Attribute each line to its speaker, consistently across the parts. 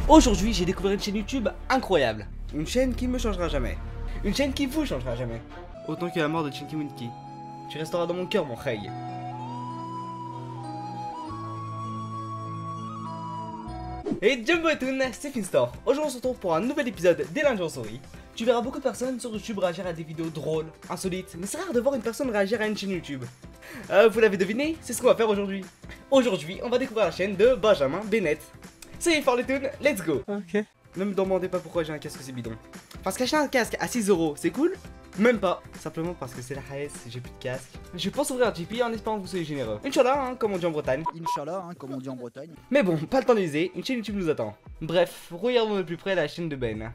Speaker 1: Aujourd'hui, j'ai découvert une chaîne YouTube incroyable. Une chaîne qui me changera jamais. Une chaîne qui vous changera jamais. Autant que la mort de Chinky Winky. Tu resteras dans mon cœur, mon Rey. Et Jumbo et Toon, c'est Finstore. Aujourd'hui on se retrouve pour un nouvel épisode des Lundis en souris. Tu verras beaucoup de personnes sur YouTube réagir à des vidéos drôles, insolites, mais c'est rare de voir une personne réagir à une chaîne YouTube. Vous l'avez deviné, c'est ce qu'on va faire aujourd'hui. Aujourd'hui, on va découvrir la chaîne de Benjamin Bennett. C'est for les Toon, let's go. Ok. Ne me demandez pas pourquoi j'ai un casque aussi bidon. Parce qu'acheter un casque à 6 €, c'est cool? Même pas. Simplement parce que c'est la HS, j'ai plus de casque. Je pense ouvrir un Tipeee en espérant que vous soyez généreux. Inch'Allah, hein, comme on dit en Bretagne.
Speaker 2: Inch'Allah, hein, comme on dit en Bretagne.
Speaker 1: Mais bon, pas le temps d'user, une chaîne YouTube nous attend. Bref, regardons de plus près la chaîne de Ben.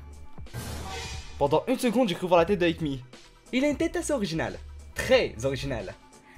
Speaker 1: Pendant une seconde, j'ai cru voir la tête de Aikmi. Il a une tête assez originale. Très originale.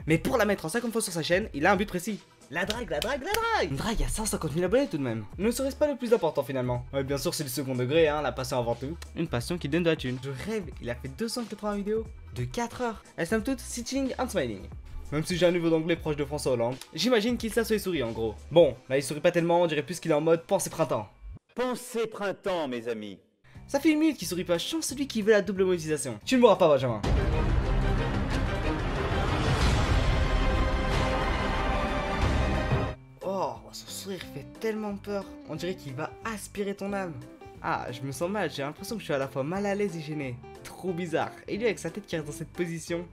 Speaker 1: Mais pour la mettre en 50 fois sur sa chaîne, il a un but précis. La drague, la drague, la drague. Une drague à 150 000 abonnés tout de même. Ne serait-ce pas le plus important finalement? Ouais, bien sûr c'est le second degré, hein, la passion avant tout. Une passion qui donne de la thune. Je rêve, il a fait 280 vidéos de 4 heures. Elles sont toutes sitting and smiling. Même si j'ai un niveau d'anglais proche de François Hollande, j'imagine qu'il s'assoit et sourit en gros. Bon, là il sourit pas tellement, on dirait plus qu'il est en mode pensée printemps.
Speaker 3: Pensez printemps, mes amis.
Speaker 1: Ça fait une minute qu'il sourit pas, je sens celui qui veut la double monétisation. Tu ne mourras pas, Benjamin. Oh, son sourire fait tellement peur. On dirait qu'il va aspirer ton âme. Ah, je me sens mal, j'ai l'impression que je suis à la fois mal à l'aise et gêné. Trop bizarre. Et lui avec sa tête qui reste dans cette position.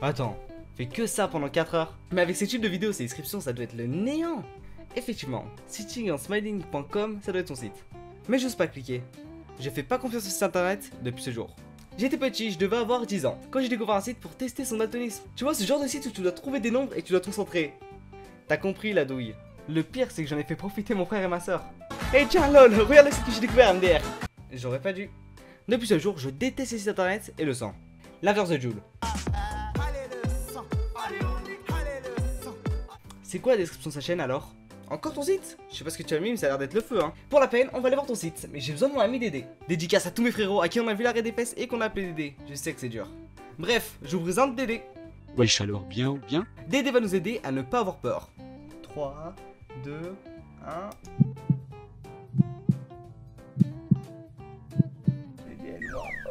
Speaker 1: Attends, fait que ça pendant 4 heures. Mais avec ces types de vidéos, ces descriptions, ça doit être le néant. Effectivement, sittingandsmiling.com, ça doit être son site. Mais j'ose pas cliquer. Je fais pas confiance au site internet depuis ce jour. J'étais petit, je devais avoir 10 ans, quand j'ai découvert un site pour tester son daltonisme. Tu vois, ce genre de site où tu dois trouver des nombres et tu dois te concentrer. T'as compris la douille. Le pire, c'est que j'en ai fait profiter mon frère et ma soeur. Et tiens lol, regarde le site que j'ai découvert MDR. J'aurais pas dû. Depuis ce jour, je déteste les sites internet et le sang. L'inverse de Joule. C'est quoi la description de sa chaîne alors? Encore ton site? Je sais pas ce que tu as mis mais ça a l'air d'être le feu hein. Pour la peine, on va aller voir ton site, mais j'ai besoin de mon ami Dédé. Dédicace à tous mes frérots à qui on a vu l'arrêt des fesses et qu'on a appelé Dédé. Je sais que c'est dur. Bref, je vous présente Dédé.
Speaker 4: Wesh alors, bien ou bien?
Speaker 1: Dédé va nous aider à ne pas avoir peur. 3, 2, 1...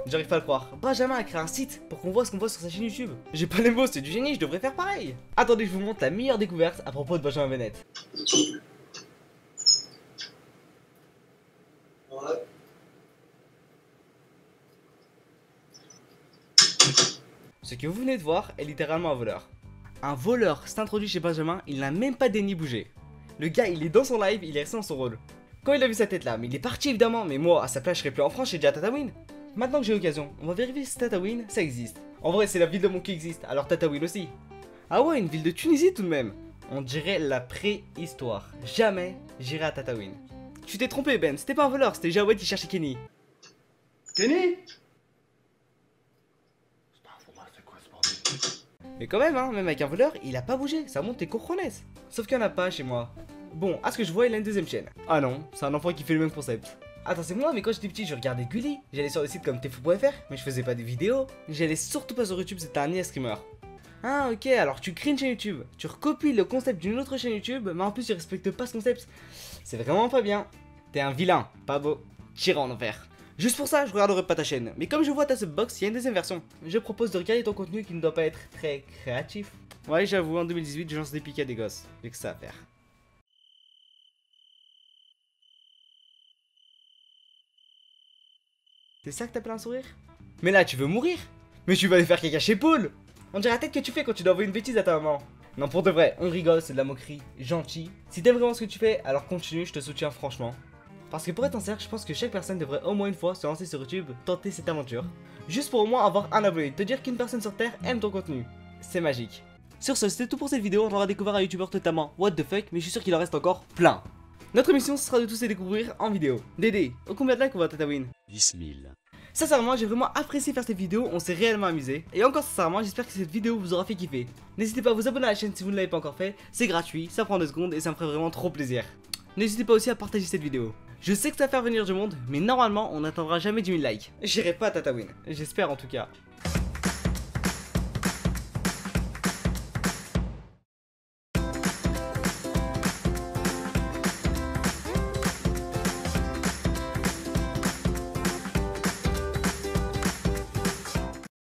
Speaker 1: J'arrive pas à le croire. Benjamin a créé un site pour qu'on voit ce qu'on voit sur sa chaîne YouTube. J'ai pas les mots, c'est du génie, je devrais faire pareil. Attendez, je vous montre la meilleure découverte à propos de Benjamin Bennett. Ce que vous venez de voir est littéralement un voleur. Un voleur s'est introduit chez Benjamin, il n'a même pas daigné bouger. Le gars, il est dans son live, il est resté dans son rôle. Quand il a vu sa tête là, mais il est parti évidemment, mais moi, à sa place, je serais plus en France, j'ai déjà Tatooine. Maintenant que j'ai l'occasion, on va vérifier si Tatooine, ça existe. En vrai, c'est la ville de mon qui existe, alors Tatooine aussi. Ah ouais, une ville de Tunisie tout de même. On dirait la préhistoire. Jamais j'irai à Tatooine. Tu t'es trompé Ben, c'était pas un voleur, c'était Jawed qui cherchait Kenny. Kenny? Mais quand même, hein, même avec un voleur, il a pas bougé, ça monte tes cojones. Sauf qu'il y en a pas chez moi. Bon, à ce que je vois, il a une deuxième chaîne. Ah non, c'est un enfant qui fait le même concept. Attends, c'est moi, mais quand j'étais petit, je regardais Gulli. J'allais sur des sites comme tfou.fr, mais je faisais pas des vidéos. J'allais surtout pas sur YouTube, c'était un IA streamer. Ah ok, alors tu crées une chaîne YouTube. Tu recopies le concept d'une autre chaîne YouTube, mais en plus tu respectes pas ce concept. C'est vraiment pas bien. T'es un vilain, pas beau. Tyran en enfer. Juste pour ça, je regarderai pas ta chaîne. Mais comme je vois ta subbox, il y a une deuxième version. Je propose de regarder ton contenu qui ne doit pas être très créatif. Ouais, j'avoue, en 2018, je lance des piques à des gosses. J'ai que ça à faire. C'est ça que t'appelles un sourire? Mais là, tu veux mourir? Mais tu vas aller faire caca chez Paul! On dirait la tête que tu fais quand tu dois envoyer une bêtise à ta maman. Non, pour de vrai, on rigole, c'est de la moquerie, gentil. Si t'aimes vraiment ce que tu fais, alors continue, je te soutiens franchement. Parce que pour être sincère, je pense que chaque personne devrait au moins une fois se lancer sur YouTube, tenter cette aventure. Juste pour au moins avoir un abonné, te dire qu'une personne sur Terre aime ton contenu. C'est magique. Sur ce, c'était tout pour cette vidéo, on aura découvert un youtubeur totalement what the fuck, mais je suis sûr qu'il en reste encore plein. Notre mission, ce sera de tous les découvrir en vidéo. Dédé, au combien de likes on va Tatooine?
Speaker 4: 10 000.
Speaker 1: Sincèrement, j'ai vraiment apprécié faire cette vidéo, on s'est réellement amusé. Et encore sincèrement, j'espère que cette vidéo vous aura fait kiffer. N'hésitez pas à vous abonner à la chaîne si vous ne l'avez pas encore fait, c'est gratuit, ça prend 2 secondes et ça me ferait vraiment trop plaisir. N'hésitez pas aussi à partager cette vidéo. Je sais que ça va faire venir du monde, mais normalement on n'atteindra jamais 10 000 likes. J'irai pas à Tatooine, j'espère en tout cas.